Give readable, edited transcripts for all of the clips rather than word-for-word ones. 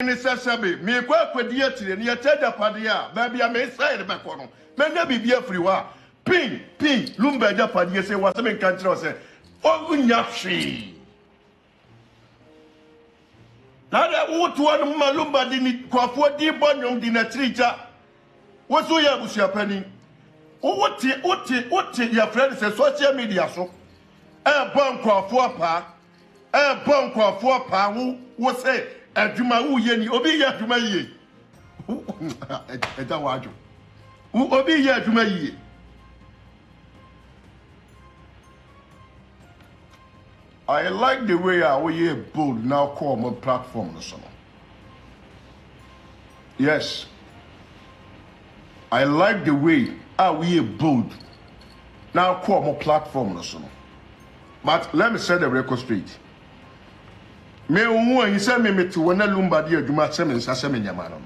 Ni sasabe me kwa kwadi atire ne yataja pade a ba bia me side be ko no me nya bibia firi wa pin lumba ja pade se wa se me kan kire o se o nya hwe na da wutu anu ma lumba di ni kwafo di bonyom di na trija wo so ya Abusua Panyin wote ya friend se social media so bon kwafo apa wo se adwuma wo ye ni obi ye adwuma ye eda wajo obi ye adwuma ye I like the way we bold now call my platform no so. Yes, I like the way we bold now call my platform no so. But let me set the record straight. Me unwo yin se me meti wona Lumba de adwuma se me nsa se me nyama no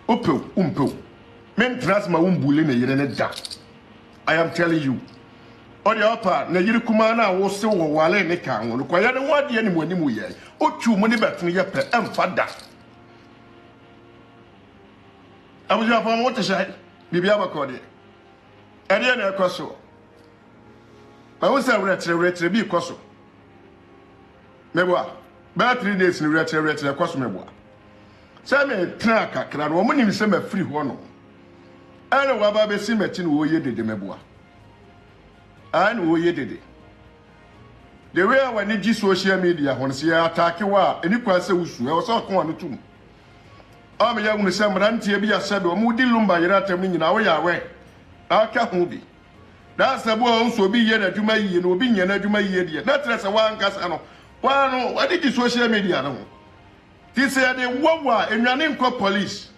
umpew me ntras ma wumbule na yire ne da. I am telling you odi opa na yiri kuma na wo se wo wale ne kan wo ko ya ne wade ani mo ani mo ye otu mo ne beto ye pe emfa da Abusua fa mo te sai bibia bakode ede na ekoso ba wo se retre bi koso meboa ba 3 days ni retre koso meboa se me tra kakra no mo nim se ma free ho no ene wa ba be si meti no wo ye dede meboa and wo ye dede the way when you social media when see attack wa eni kwa se usu e wo so kon anu tum o me ya gunu se mrantie bi asebe o mu di Lumba yira atam ni nyina wo ya we aka hu bi da se bo o so bi ye na dwuma yiye no obi nya na dwuma yiye de na tre se wa nkasa no wa no wadi di social media no ti se de wawa enwane nko police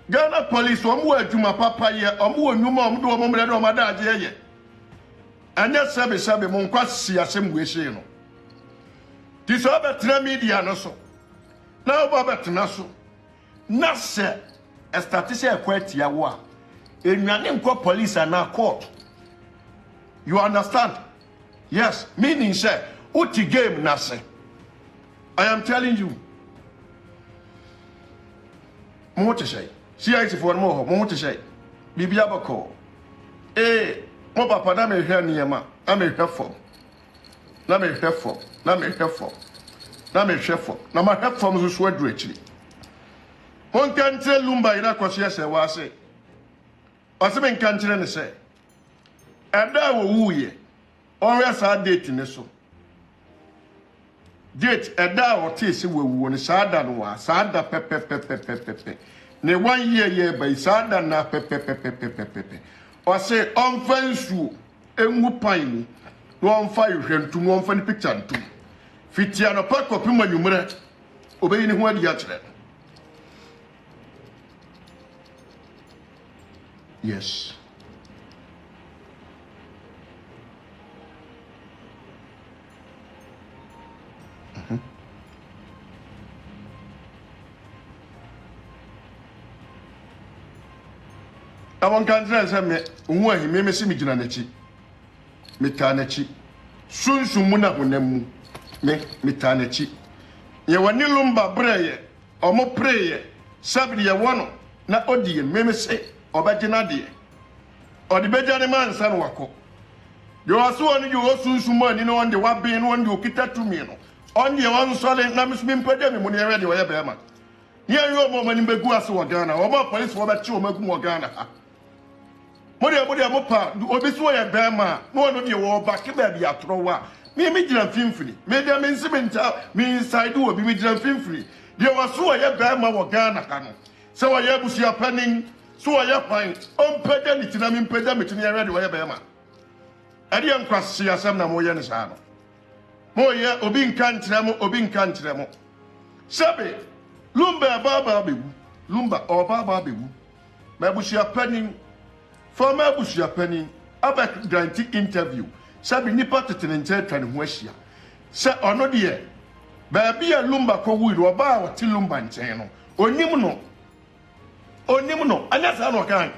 Ghana police o mu adwuma papa ye o mu onwuma o mu do o mu mre do o ma da age ye anya sabe mo nkwa siasem weehye no ti so betra media no so na oba betna so na se estatisha ekwatia wo a enwane nkwa police na court you understand yes meaning say uti game na se I am telling you mo te say CIT for mo te say bibia bako mo papa na me hwe niema na me hwe fo na me hwe fo na me hwe fo na me hwe fo na ma hwe fo so so adu akiri won kan tre Lumba ira Akosua Serwaa se o se men kan tre ne se eda wo wuye on we sa date ne so date eda o te se wo wu ne sa da no wa sa da pepe ne 1 year ye bai sa da na pepe o se on fansu enwu pan no on fa hwentu no on fa ni picture ntu fitia no pa kopi manumre obeyi ni ho adi akire yes Awon kantra se me hu ahi me se me gina nachi me ta nachi sunsun mu na honam mu me ta nachi ye wani Lumba breye omo praye sabri ye wono na odie me se obagina de odi bejane mansa no wako yo aso oni yo sunsun mu ani no onde wabe no onde okita tumi no onde won sole na me mpede me mu ne ye de oye be ma ye yo mo mani begu aso wo Ghana omo police wo ba chi o magu wo Ghana ha Modia mopa obi so ye bema no no de wo ba ke ba bia toro wa me gina finfiri me de me nsimenta me inside wo bi me gina finfiri de wo so ye bema wo Ghana ka no se wo ye Abusua Panyin so wo ye kwan o mpeda ni tina me mpeda me tina ye ready wo ye bema ade enkwase asem na mo ye ne sa no mo ye obi nka ntrem mo sebe Lumba baba bewu Lumba baba bewu ma Abusua Panyin former Abusua Panyin about granting interview sabi nipa tetenente twan ho ahia se ono de ba bia Lumba ko wuri oba wa ti Lumba nten no onim no anya sa no kan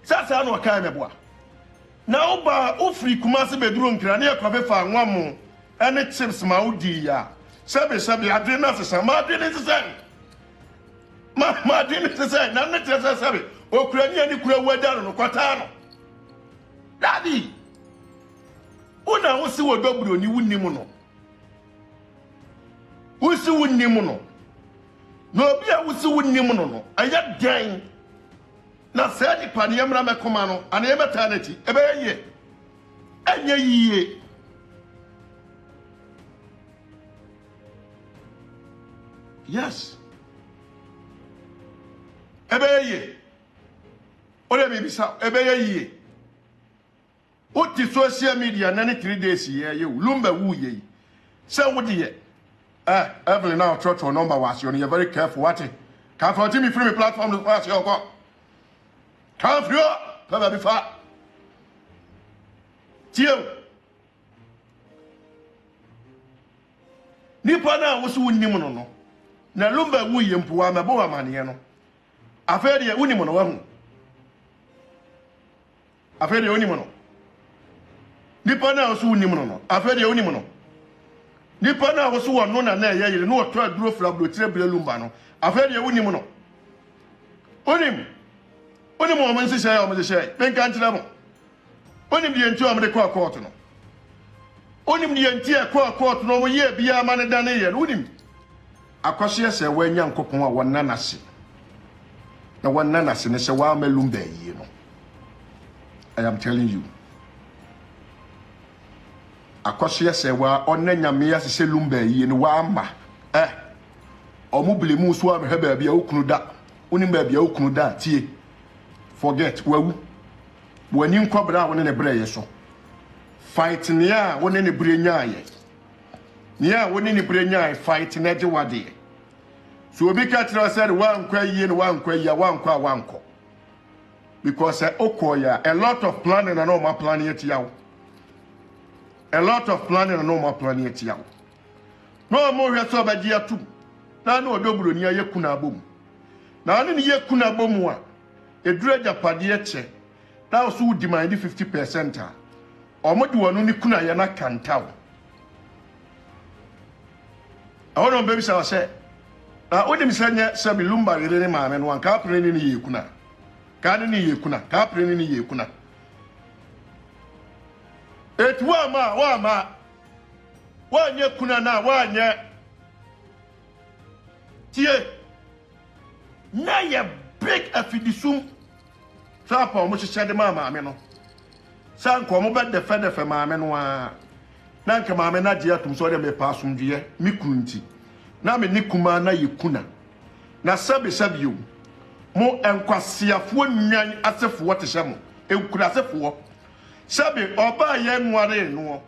sa no kan meboa na oba ofri kuma se beduro nkra na yakwa be fa nwam ene chips ma odi ya Sabi, adrena sesa, ma adrena sesa. Ma adrena sesa, na ne tesa sabi. Okurani ani kura wada no kwata no. Daddy. Una wo si wo dobro ni wunni mu no. Wo si wunni mu no. No obi a wo si wunni mu no no. Aya dan. Na se di pa ne yemra mekoma no, ana yemeta na ti. Ebe ye. Anya yiye. Yes. Ebeye. Ole me bisa ebeye ye. Oti social media na 3 days ye ye Lumba wu ye. Say what ye. Evelyn now church or number was you you're very careful what it. Can't for me free platform to pass your go. Can't you? Come be far. Tio. Nipa na wo so wonni mu no. Na Lumba wu ye mpuwa mabo amane no. Afede woni mu no wahu. Afede woni mu no. Nipa na wo so wonni mu no. Afede woni mu no. Nipa na wo so wono na na yeyire no to aduro flablo tire bele Lumba no. Afede woni mu no. Onim o man se shay o me shay. Ben kan tira mo. Onim de ntu o me de kwa court no. Onim de nti e kwa court no mo ye bia ma ne dan ye. Onim Akosua Serwaa Nyankopon a wonna nase. Na wonna nase ne se wa ma Lumba yi no. I am telling you. Akosua Serwaa onna nyame ya se Lumba yi no wa ma. Omu so am he ba bia okunu da. Onim ba bia okunu da tie. Forget wawu. Wani nkobra woni ne breye so. Fight ne a woni ne bre nyaaye. Ne a woni ne bre nyaaye fight na je wade. So obi ka tira said one kwa yi no one kwa ya one kwa wanko. Because okoya a lot of planning and no more planning it yawo. A lot of planning and no more planning it yawo. No more hwe so ba dia tu. Na no odobro ni ayekuna abom. Na ane ni yekuna abom a edura japade eche. Na so demand 50% a. Omodi wonu ni kuna ya na kantawo. Awono baby say Odim sanya sabi Lumba rene maame no anka prene ni yekuna. Ka ne ni yekuna, ka prene ni yekuna. Etwa ma wa nye kuna na wa nye tie na ye big afidisum sapa o mo hye de maame no sanko mo be defe maame no a na nka maame na je atum so de me pa asomdue mi kunti na me nikuma na yekuna na sabi yo mo enkwasiafo nwan asefo te hye mo enkura asefo sabi oba ye nware no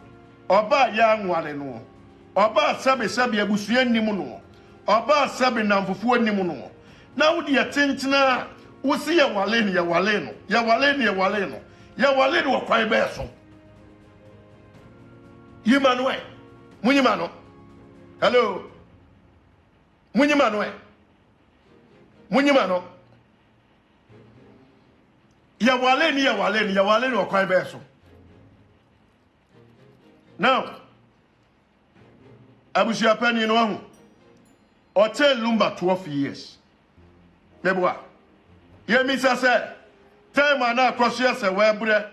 oba ya nware no oba sabi abusua nim no oba sabi namfofo nim no na wodi ye tentina wo se ye wale no wakwan be so Emmanuel munyima no hello munyima no ya wale no wakwan be so now Abusua Panyin&Odo hotel Lumba 12 years mebwa ye misa say time na Akosua Serwaa bre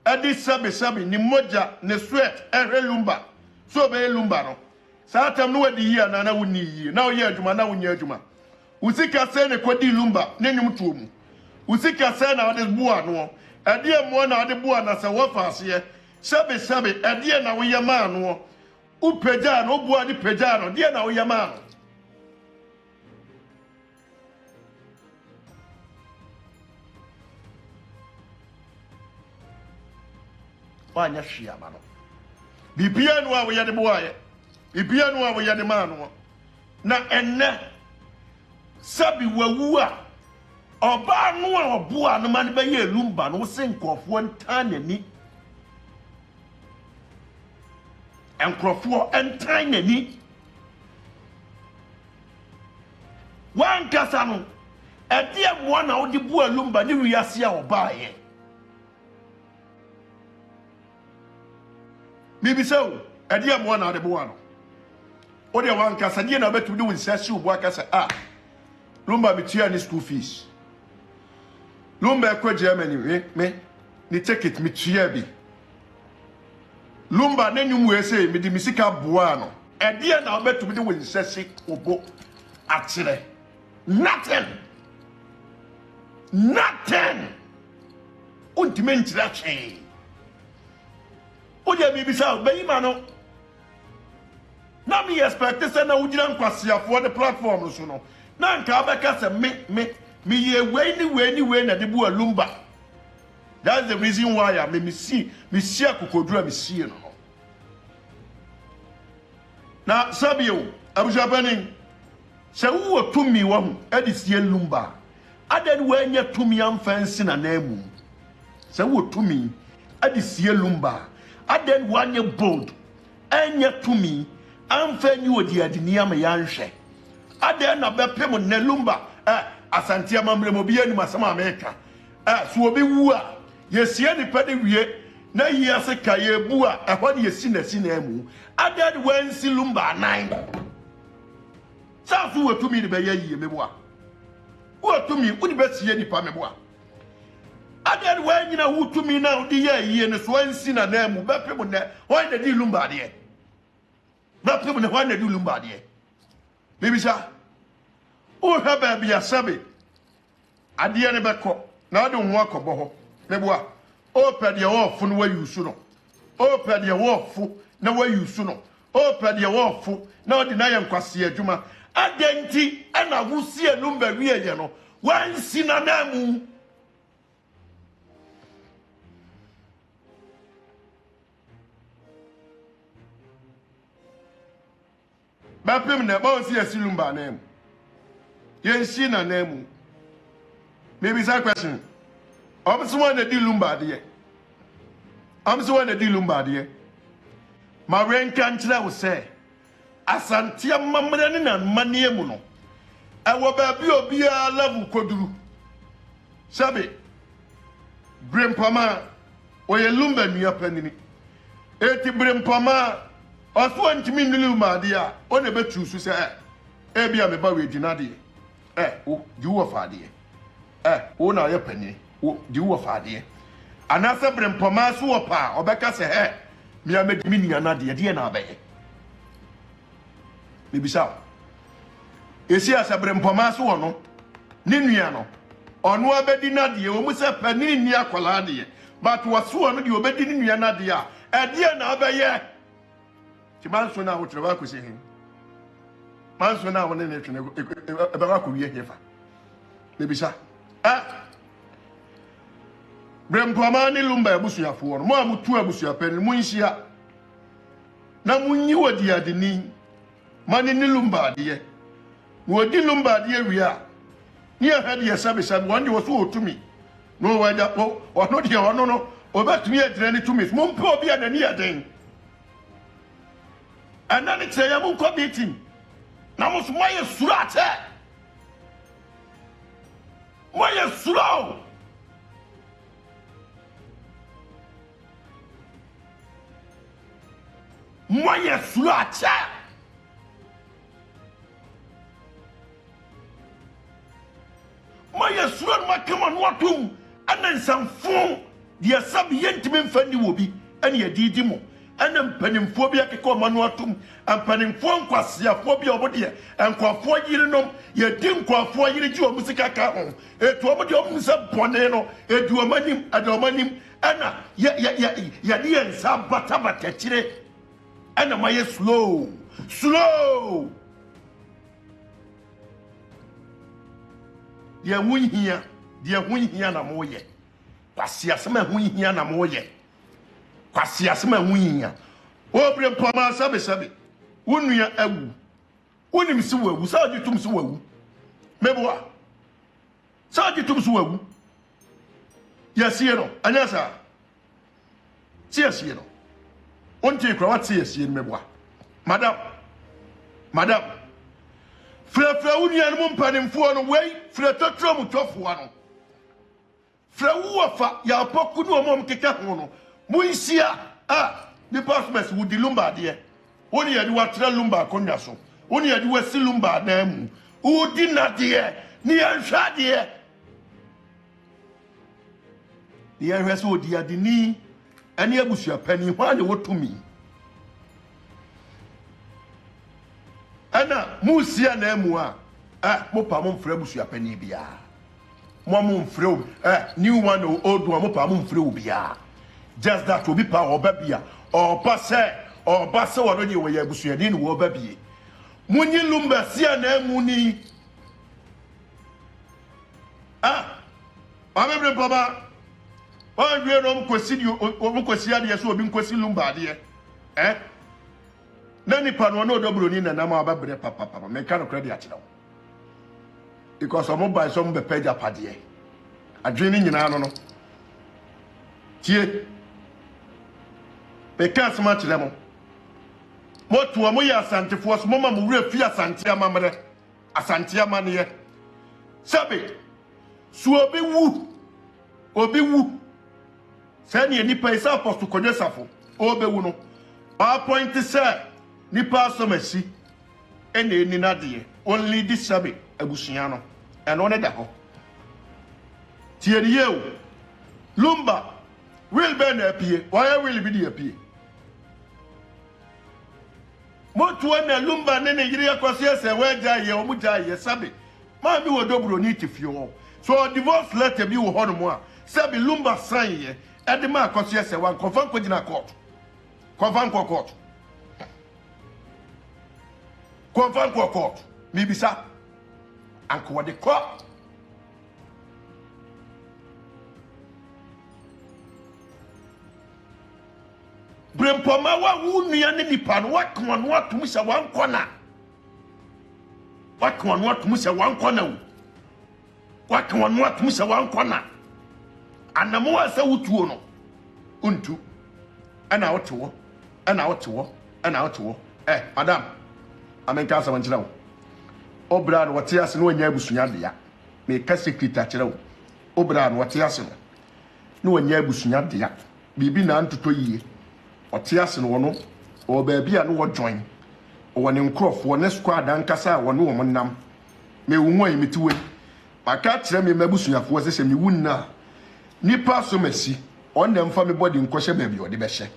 adi sabi ni moja ne sweat ehwe Lumba so be Lumba no sa tam no wadi yi na woni yi na oye adwuma na wonya adwuma usika se ne kodi Lumba ne nyum tuomu usika se na wade bua no adi emo na wade bua na se wofa ase sabi adi na wo yema no upeja no bua di peja no die na wo yema no wanya hwia ma no bibia no a wo yade boaye bibia no a wo yade ma no na enne sabi wawu a oba no a oboa no ma ne be ye Lumba no se nkofo ntanani enkrofo ntanani wan kasa no ede mo na wo di bua Lumba ni wiase a obaaye bibi so ede mo na de boa no o de wan kasa die na betu de won sasi obo akasa Lumba metua ni school fees Lumba kwa Germany me ni ticket metua bi Lumba nanyum we say me di misika boa no e de na betu de won sasi obo akire nothing untime ntira twen o de bibisa be ma no na me expect say na wujira nkwasiafo the platform so no na nka abeka say me ye we na de bu Lumba. That's the reason why I me see akokodura me see no na sabio Abusua Panyin se wo tumi wo hu edisie Lumba adan we anya tumi amfansi na namu se wo tumi edisie Lumba adan wo anya bold anya tumi amfanyi odi adini am yanhwe adan na bepem na Lumba asante amamre mo bia ni masama America so obi wu a yesie ni pade wie na yase kaye bu a ehwo de yesi na si na amu adan wansi Lumba nine Safu watumi ni be ye meboa. Watumi uni be sie nipa meboa. Adan wa nyina wutumi na udi ye ne so ansi na na mu bepem ne wan na di Lumba de. Bepem ne wan na di Lumba de. Bibisa. O ha ba bia sabe. Ade ne beko na ade ho akobo ho. Meboa. O pede wo fu no wa yusu no. O pede wo fu na wa yusu no. O pede wo fu na odi na ye nkwase adwuma. Adenti ana wusie Lumba wiye no wansi na namu bapem na ba wansi asi Lumba namu yensi na namu maybe that question someone na di Lumba de someone na di Lumba de ma renka nchira wo say asantia mamre ni na manie mu no ewo ba bi obia level koduru sabe brempama oye Lumba nua panini eti brempama oso ntimi Lumba de a o ne betu su se bia me ba we dina de o di wo fa de o na ye panini o di wo fa de anasa brempama so wo pa obeka se me amedi nua na de na abaye Bibisa. Esi asabre mpoma so wono. Ni nua no. Ono abedi na de o mu se pani ni akola de. But waso no de obedi ni nua na de a. E na abaye. Ti manso na wotre ba kosi hin. Manso na woni ne twene e ba ko wie hefa. Bibisa. Brempoma ni Lumba Abusuafo no. Mo amutu Abusua Panyin mu nhia. Na munyi wodi adeni. Mani ni Lumba de wo di Lumba de wia ni ahade ye sabe wande wo so otumi no wa ja po ono de ono no obetumi adire ni tumi mo mpe obi anani aden anani tse ya mu ko meeting na mo so moye suru ate moye suru ate Maya suran makama no atom anansamfo de asabe yentime mfani wo bi ane yadidi mo ana mpanimfo bi akeka ma no atom ampanimfo nkwasiafo bi obode enkwafo yirinom yedi nkwafo yiri ji o musika ka ho etu obode o musa bone no edu omanim adomanim ana ya di ensa bata kire ana maye slow dia hunhia na moye kwasi asema hunhia na moye kwasi asema hunhia obre mpoma sabe wonua awu wonim si wawu saji tum si wawu meboa saji tum si wawu yasie no anyasa yasie no onti kwa wati yasie meboa madam Fra unia no mpanimfo no wei fra totro mutofo no fra wuafa ya poku no mom keka ho no munhia ni pasmes wudi Lumba de Oni yadi watra Lumba akonya so. Oni yadi wasi Lumba na mu. Udi na de ni anhwa de. Ni anhwa so odi ade ni ani Abusua Panyin hwa ne wotumi. Ana musia na mu a mo pa mo mfra Abusua Panyin bia. Mo mfra new one or old one mo pa mo mfra bia. Just that will be power babia or passe or basso or any way Abusua ni wo babie. Munyi Lumba sia na muni. Amemre baba. Wa wie no mkwesi omkwesi ade so obi mkwesi Lumba ade na nipa no Odo Broni na nama ababre papa me kan credit akira because omo buy some be page apade adwene nyina no tie be kan sama akira mo moto omo ya asantefo so mama mo wura fi asante amamre asante amane sabe su obi wu sani nipa isa apostle konyesafo obewu no point say nipa somasi ene ni nade only this sabe abusua no eno ne da ho tieriye o Lumba will be na apie why will be the apie motu na Lumba ne yiri akwase se waja ye omuja ye sabe ma bi Odo Broni tifio so divorce letter bi wo hono mo a sabe Lumba sign ye edema Akosua Serwaa confirm ko jina court confirm court confirm court mi bisa anko de court brempoma wa wunua ne nipa no wakon no atum se wankona wakon no atum se wankona wo wakon no atum se wankona anamo wa se wutuo no untu ana wotewo madam amenka asama nkyira wo obra no wote ase no wanya abusua de ya me ka secretary kyira wo obra no wote ase no wanya abusua de ya bibi na ntoto yie wote ase no wono o baabi a no wo join o wone nkrofo ne squad ankasa wone wo nam me wunwa yimitiwe maka kyira me mabusuafo se se me wunna nipa somasi on dem fa me body nkɔhye baabi ode bɛhye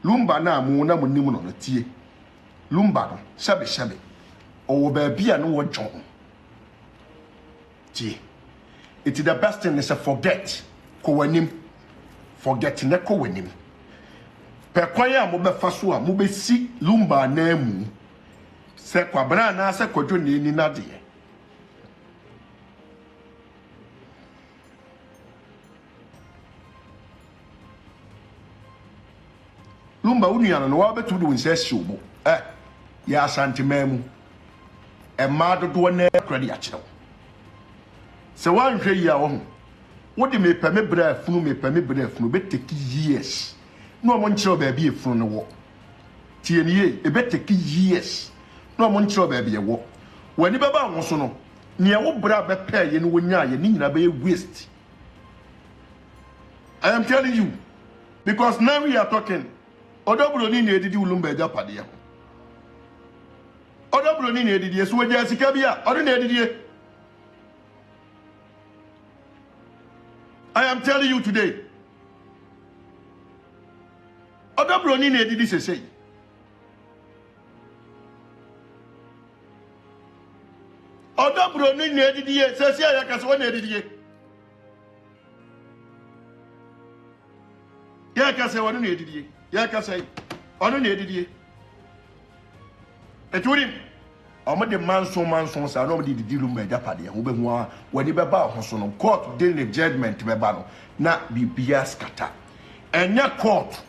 Lumba na mu na munim no tie Lumba no shabe o baabi a no wo jon tie it is the best thing is a forget ko wanim forget ne ko wanim pe kwan a mo bɛfa so a mo bɛsi Lumba na mu se kwabra na se kwadwo ne ni na de Lumba unuyana no wa betu do nsesi obo ya asante mamu ma dodo na credit akire se wan hwe ya wo wo de me peme bra funu be take years no mo nkyere ba bia funu no wo tie niye e be take years no mo nkyere ba bia wo wani baba wo so no ne wo bra be pay ye no wonya ye ni nyina be waste. I am telling you because now we are talking Odo Broni ne edidi Lumba eja pade ya Odo Broni ne edidi so waja sika bia odo ne edidi I am telling you today Odo Broni ne edidi sesei Odo Broni ne edidi sesei ayakase wona edidi yakase wona ne edidi ya ka say onu na edidie eturi omo de manson sa no de didi Lumba japade ho behu a wani beba ho so no court de ne judgment beba no na bibia skata enya court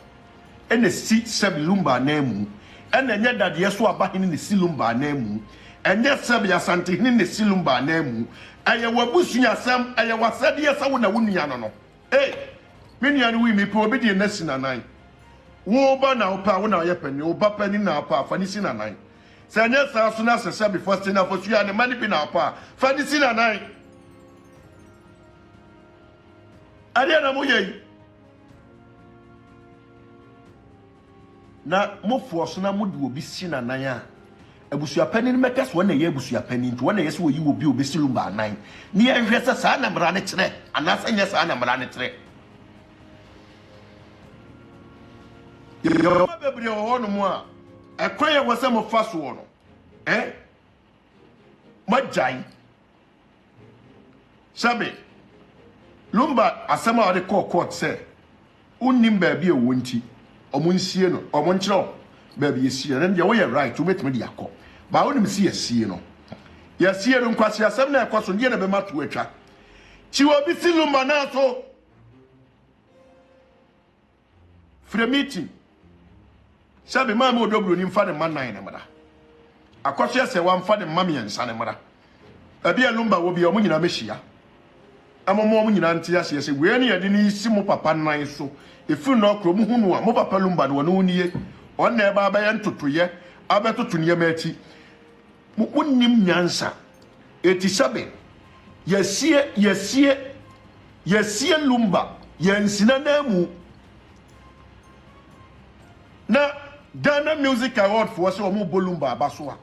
ene si seb Lumba na mu ene enya dade so aba hene ne si Lumba na mu enya seb ya sante hene ne si Lumba na mu aye wabusua sam aye wasade ya sa wo na wunua no menua no wi mi pe obi de na sinanan wo ba na opa wo na ye pani oba pani na opa fani sinanan sanya sa so na sese before stina for suya ne mani bi na opa fani sinanan ade na mo ye na mo force na mo de obi si na nan a Abusua Panyin meka so na ye Abusua Panyin to na ye se wo yi obi obesi Lumba nan ni ye hwese sa na mra ne kire anasa nya sa na mra ne kire yo bebre wo no mo a ekwan ye wo se mo fa so wo no majai sabe Lumba asema ade court say unnim ba bi e wonti omunsie no omonkyerɛ ba bi esie na dia wo yɛ right wo betime de yakɔ ba wonim si esie no yasie no nkwasi asɛm na ɛkɔ so ne na be ma to atwa chi obi si Lumba na so free meeting sabe Panyin&Odo Broni mfa de man nan ne mara Akosua Serwaa mfa de mama yensa ne mara abi Lumba wo bi o nyina mehia amomo nyina ntia se we ne yede ni isi mo papa nan so efi no kro mu hunu a mo papa Lumba no no nie on na eba ba ye ntotoye abetoto ne ma ati mo nim nyansa eti sabe yasie Lumba yansina na mu na Ghana Music Award for so mo Lumba abaso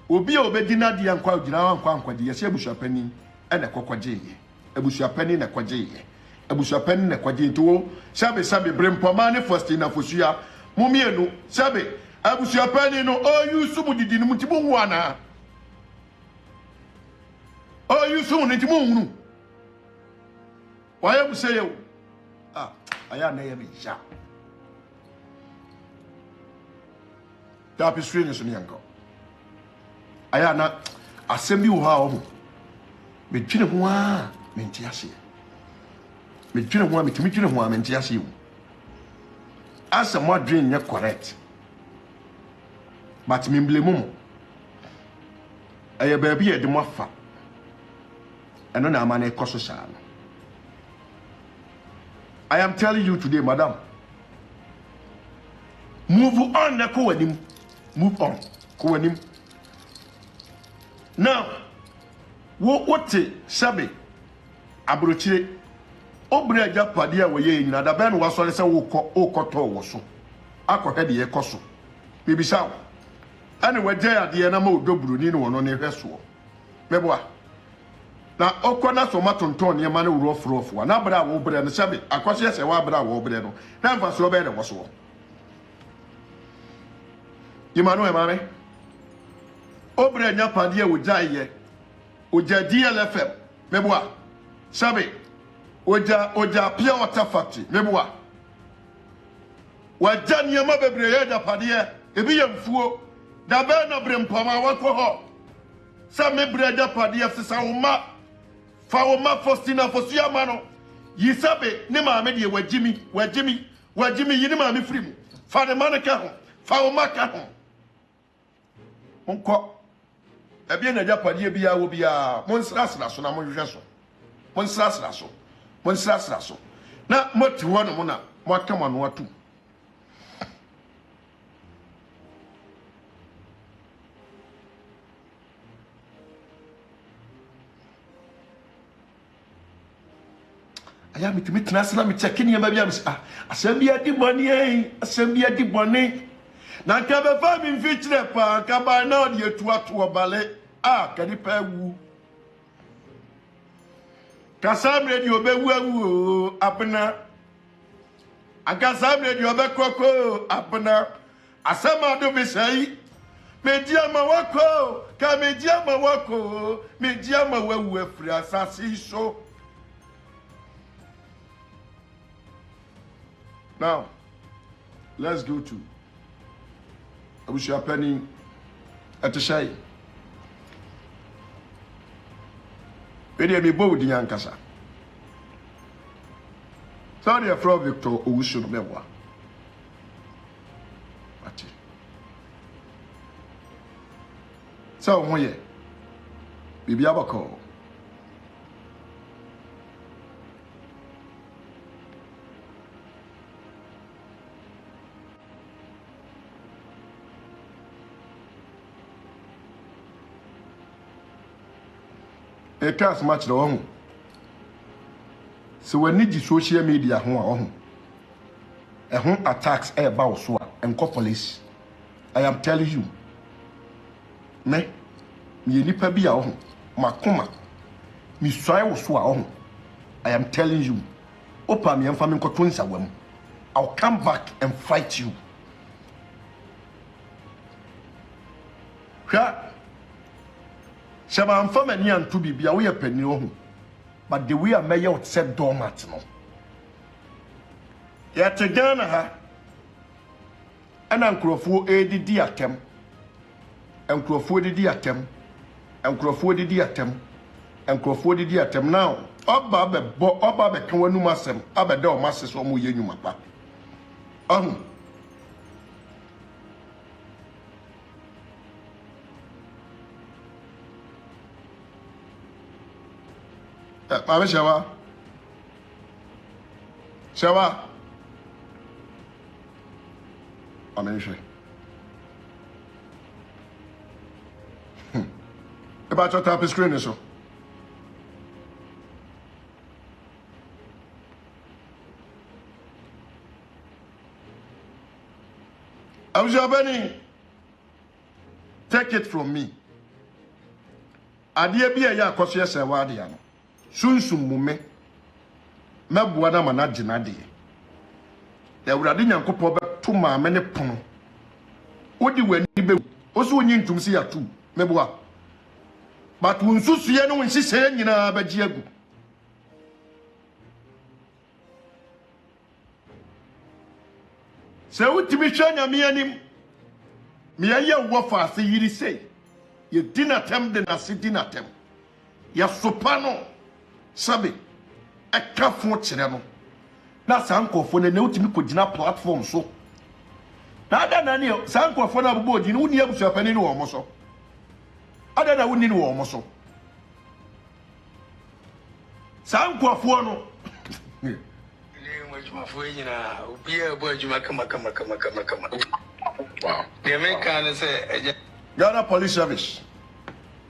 obi obedi na de ankwa gina ankwa de yesi Abusua Panyin ene kokwaje ye Abusua Panyin na kwaje ye Abusua Panyin na kwaje to sabe brempoma ne first na fosua mumienu sabe Abusua Panyin no oyusu mudidi no mutibu hu ana oyusu no ntimu hunu waye buseye aya na ye bisha dapi swing so ne yanko aya na asɛmbi wo ha wo me twene ho a me ntiase me twene ho a me timi twene ho a me ntiase wo asa mo adwen nye correct but me blame mo aya ba bi e de mo afa eno na amane koso sha no I am telling you today madam move on na ko wanim move on ko wanim now what sabe abrochire obre aja pade a woye nyina da ben wo sore se wo koto wo so akohede ye koso bibisa ane wagya ade na ma Odo Broni ne wono ne hweso meboa na okona so matonton ne ma ne wuro frofo na bra wo bre no sabe Akosua Serwaa bra wo bre no na mfa so be ne wo so Emmanuel mame obre nya pade a wojaye oja DLFM meboa sabe oja pia water factory meboa waja niama bebre ye da pade ebi ye mfuo da be na brempama wakɔ hɔ sa me bre da pade sesa woma fa woma fostina fosua ma no yi sabe ne ma me de wagimi yi ne ma me firi mu fa ne ma ne ka ho fa woma ka ho onko ebie na japade bia wo bia monsrasra so na monhwehwe so monsrasra so na moti ho no mo na mo akama no atu aya mitimi tnasna mi check ni ma bia asɛm bia di bɔne na nka be fa mi mfikyire pa nka ba na odi etuato obale kadi pa wu kasam radio be wu apna akasam radio be koko apna asama do be sai media ma wako ka media ma wako media ma wawu afri asasi so now let's go to Abusua Panyin atishai Peny mi bo di yankasa sorry from Victor Owusu no mewa ati so ho ye bibi abako e cast match the one so when need social media ho a ho attacks e ba wo so a and call police. I am telling you. Me nipa bi a ho makoma mi swai wo so a ho. I am telling you. Opa me emfa me nkoto nsawam. I'll come back and fight you. Shaba am fama ni anto bibia wo ye pani ho. But the way I may out said doormat no. Ya te Ghana ha. Ana nkrofo edidi atem. Nkrofo edidi atem. Nkrofo edidi atem. Nkrofo edidi atem now. Oba be kan wanum asem abeda o masse so mo ye nyuma pa. Mama Serwaa. Amenishe. About your type of screen so. Abusua Panyin, take it from me. Adie bi ya Akosua Serwaa de ano. Sunsum mume. Mebua na mana gina de. Ya wurade Nyankopɔ beto maame ne pono. Odi wani be. Oso onyi ntum se ya tu. Mebua. But unsusuye no nsise nyina baji agu. Se utimi hwa nyame anim. Me aye wo fa ase yiri sei. Ye dinatem de na se dinatem. Ya sopa no sabe akafo kire no. Na sankofo ne utimi kogina platform so. Na ada na ne sankofo na bobo odi ne woni Abusua Panyin no wo mo so. Ada na woni ne wo mo so. Sankofo no wow. Ghana Police Service.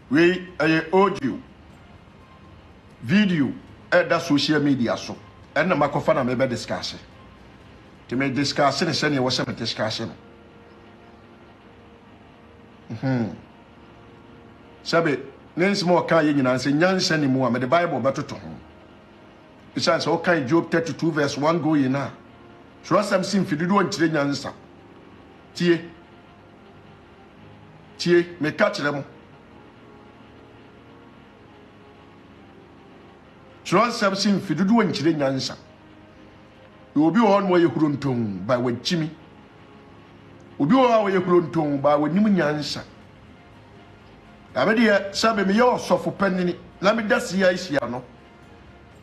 We audio, video, that social media so. And the microphone may be discussing. To make discussing and sending was a discussion. Sabe, Nancy more kind and say, Yan sending more, the Bible better to him. Besides, all kind Job 32 verse 1 go in now. Trust some sim for the do and train answer. Tie, me catch them. Trust some sim for the do and train answer. You will be on where you couldn't tongue by with Jimmy. Will be on where you couldn't tongue by with Nimun answer. I mean, dear, Sabe me your soft for penny. Let me just see I see no.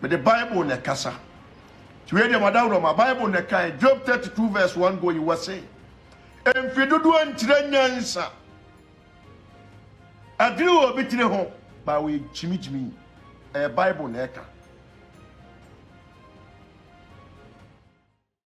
But the Bible ne kasa. To read my Bible ne kai Job 32 verse 1 go you were saying. And if you do and answer. I do a bit in home by way Jimmy a Bible ne ka.